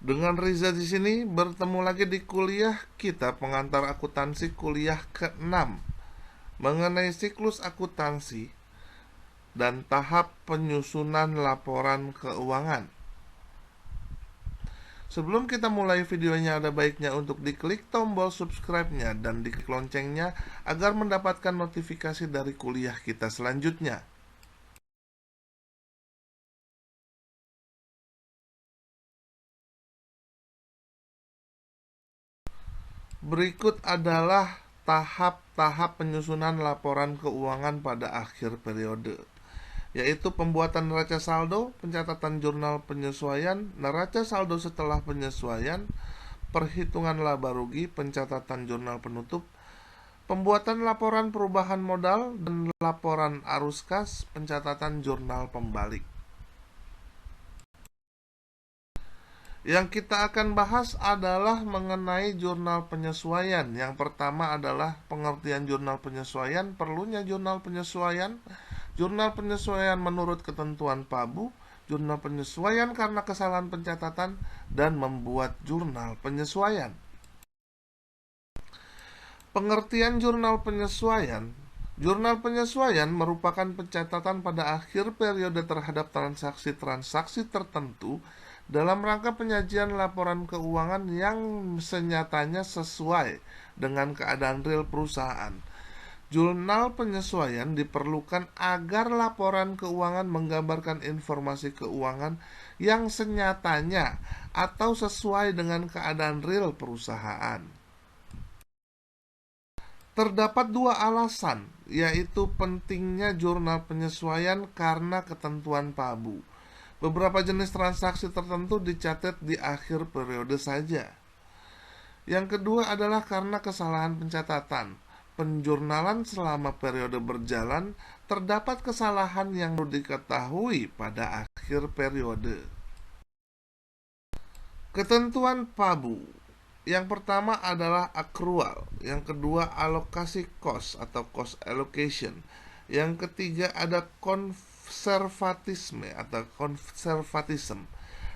Dengan Riza di sini bertemu lagi di kuliah kita pengantar akuntansi kuliah ke-6 mengenai siklus akuntansi dan tahap penyusunan laporan keuangan. Sebelum kita mulai videonya, ada baiknya untuk diklik tombol subscribe-nya dan diklik loncengnya agar mendapatkan notifikasi dari kuliah kita selanjutnya. Berikut adalah tahap-tahap penyusunan laporan keuangan pada akhir periode, yaitu pembuatan neraca saldo, pencatatan jurnal penyesuaian, neraca saldo setelah penyesuaian, perhitungan laba rugi, pencatatan jurnal penutup, pembuatan laporan perubahan modal, dan laporan arus kas, pencatatan jurnal pembalik. Yang kita akan bahas adalah mengenai jurnal penyesuaian. Yang pertama adalah pengertian jurnal penyesuaian, perlunya jurnal penyesuaian, jurnal penyesuaian menurut ketentuan PABU, jurnal penyesuaian karena kesalahan pencatatan, dan membuat jurnal penyesuaian. Pengertian jurnal penyesuaian. Jurnal penyesuaian merupakan pencatatan pada akhir periode terhadap transaksi-transaksi tertentu dalam rangka penyajian laporan keuangan yang senyatanya sesuai dengan keadaan real perusahaan. Jurnal penyesuaian diperlukan agar laporan keuangan menggambarkan informasi keuangan yang senyatanya atau sesuai dengan keadaan real perusahaan. Terdapat dua alasan, yaitu pentingnya jurnal penyesuaian karena ketentuan PABU. Beberapa jenis transaksi tertentu dicatat di akhir periode saja. Yang kedua adalah karena kesalahan pencatatan. Penjurnalan selama periode berjalan, terdapat kesalahan yang perlu diketahui pada akhir periode. Ketentuan PABU. Yang pertama adalah accrual, yang kedua alokasi cost atau cost allocation, yang ketiga ada konservatisme atau konservatism,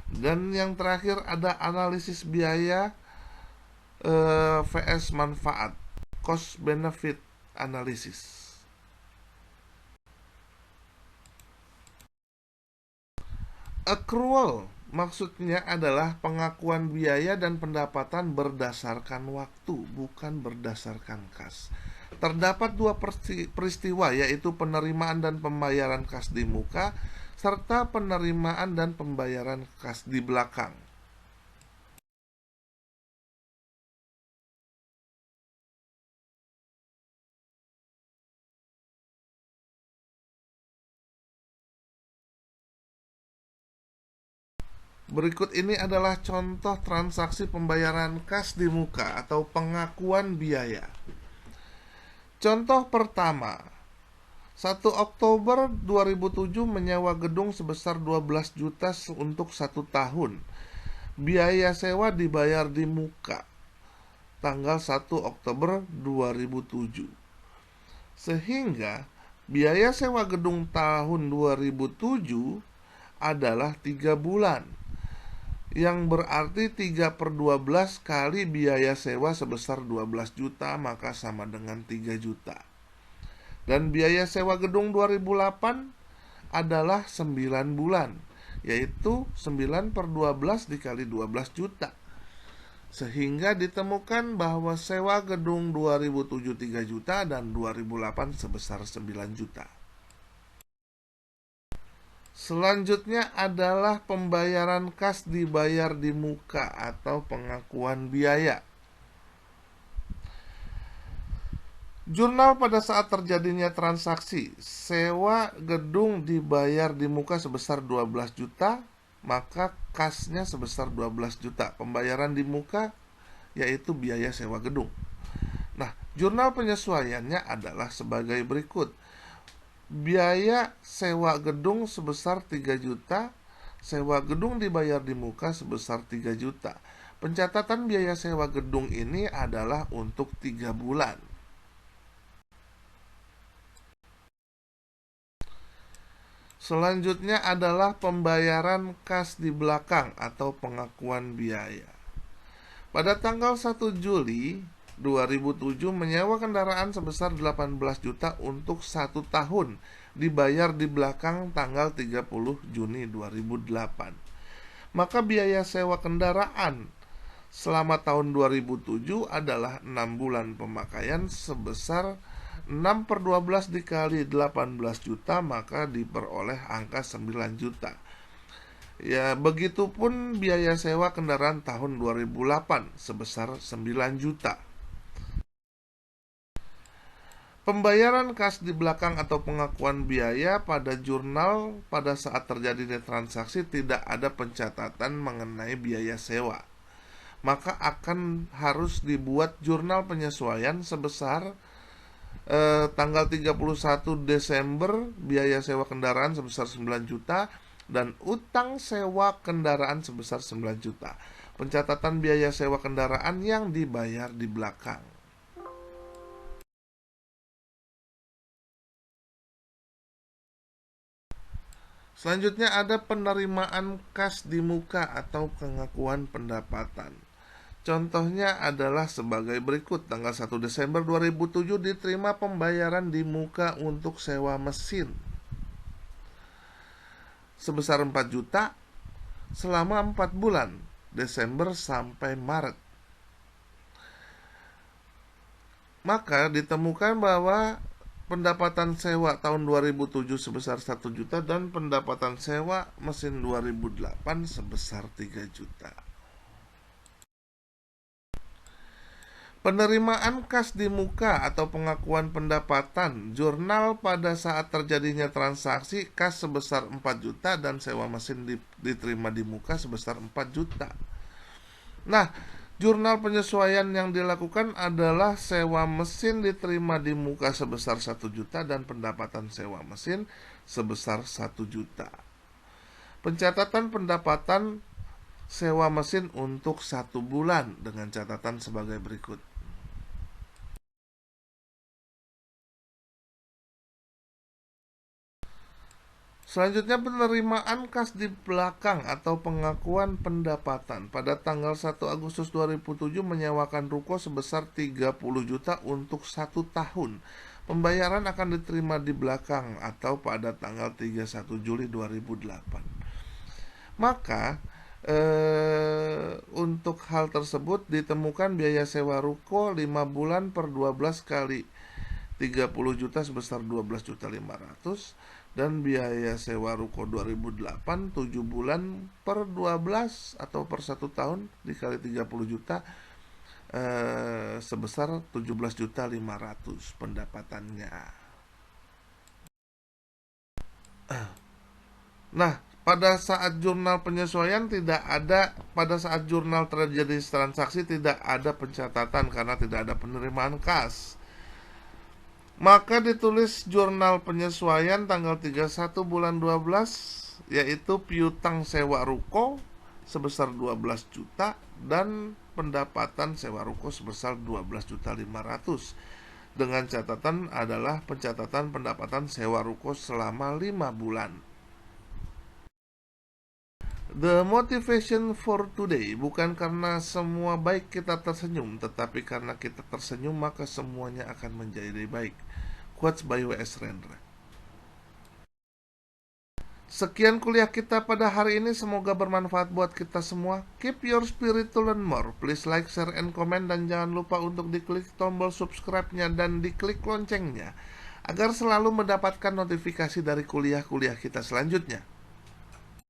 dan yang terakhir ada analisis biaya vs manfaat, cost benefit analysis. Accrual maksudnya adalah pengakuan biaya dan pendapatan berdasarkan waktu, bukan berdasarkan kas. Terdapat dua peristiwa, yaitu penerimaan dan pembayaran kas di muka, serta penerimaan dan pembayaran kas di belakang. Berikut ini adalah contoh transaksi pembayaran kas di muka atau pengakuan biaya. Contoh pertama, 1 Oktober 2007 menyewa gedung sebesar 12 juta untuk 1 tahun. Biaya sewa dibayar di muka tanggal 1 Oktober 2007. Sehingga biaya sewa gedung tahun 2007 adalah 3 bulan, yang berarti 3/12 kali biaya sewa sebesar 12 juta, maka sama dengan 3 juta. Dan biaya sewa gedung 2008 adalah 9 bulan, yaitu 9/12 dikali 12 juta. Sehingga ditemukan bahwa sewa gedung 2007 3 juta dan 2008 sebesar 9 juta. Selanjutnya adalah pembayaran kas dibayar di muka atau pengakuan biaya. Jurnal pada saat terjadinya transaksi sewa gedung dibayar di muka sebesar 12 juta, maka kasnya sebesar 12 juta. Pembayaran di muka yaitu biaya sewa gedung. Nah, jurnal penyesuaiannya adalah sebagai berikut. Biaya sewa gedung sebesar 3 juta, sewa gedung dibayar di muka sebesar 3 juta. Pencatatan biaya sewa gedung ini adalah untuk 3 bulan. Selanjutnya adalah pembayaran kas di belakang atau pengakuan biaya. Pada tanggal 1 Juli 2007 menyewa kendaraan sebesar 18 juta untuk 1 tahun, dibayar di belakang tanggal 30 Juni 2008. Maka biaya sewa kendaraan selama tahun 2007 adalah 6 bulan pemakaian sebesar 6/12 dikali 18 juta, maka diperoleh angka 9 juta. Ya, begitupun biaya sewa kendaraan tahun 2008 sebesar 9 juta. Pembayaran kas di belakang atau pengakuan biaya pada jurnal pada saat terjadinya transaksi tidak ada pencatatan mengenai biaya sewa. Maka akan harus dibuat jurnal penyesuaian sebesar tanggal 31 Desember biaya sewa kendaraan sebesar 9 juta dan utang sewa kendaraan sebesar 9 juta. Pencatatan biaya sewa kendaraan yang dibayar di belakang. Selanjutnya ada penerimaan kas di muka atau pengakuan pendapatan. Contohnya adalah sebagai berikut. Tanggal 1 Desember 2007 diterima pembayaran di muka untuk sewa mesin sebesar 4 juta selama 4 bulan, Desember sampai Maret. Maka ditemukan bahwa pendapatan sewa tahun 2007 sebesar 1 juta dan pendapatan sewa mesin 2008 sebesar 3 juta. Penerimaan kas di muka atau pengakuan pendapatan jurnal pada saat terjadinya transaksi kas sebesar 4 juta dan sewa mesin diterima di muka sebesar 4 juta. Nah, jurnal penyesuaian yang dilakukan adalah sewa mesin diterima di muka sebesar 1 juta dan pendapatan sewa mesin sebesar 1 juta. Pencatatan pendapatan sewa mesin untuk 1 bulan dengan catatan sebagai berikut. Selanjutnya penerimaan kas di belakang atau pengakuan pendapatan. Pada tanggal 1 Agustus 2007 menyewakan ruko sebesar 30 juta untuk 1 tahun. Pembayaran akan diterima di belakang atau pada tanggal 31 Juli 2008. Maka untuk hal tersebut ditemukan biaya sewa ruko 5 bulan per 12 kali 30 juta sebesar 12.500.000 dan biaya sewa ruko 2008 7 bulan per 12 atau per 1 tahun dikali 30 juta sebesar 17.500.000 pendapatannya. Nah, pada saat jurnal penyesuaian pada saat jurnal terjadi transaksi tidak ada pencatatan karena tidak ada penerimaan kas. Maka ditulis jurnal penyesuaian tanggal 31 bulan 12 yaitu piutang sewa ruko sebesar 12 juta dan pendapatan sewa ruko sebesar 12.500.000 dengan catatan adalah pencatatan pendapatan sewa ruko selama 5 bulan. The motivation for today bukan karena semua baik kita tersenyum, tetapi karena kita tersenyum maka semuanya akan menjadi baik. Quotes by W.S. Rendra. Sekian kuliah kita pada hari ini, semoga bermanfaat buat kita semua. Keep your spirit to learn more. Please like, share, and comment, dan jangan lupa untuk diklik tombol subscribe-nya dan diklik loncengnya agar selalu mendapatkan notifikasi dari kuliah-kuliah kita selanjutnya.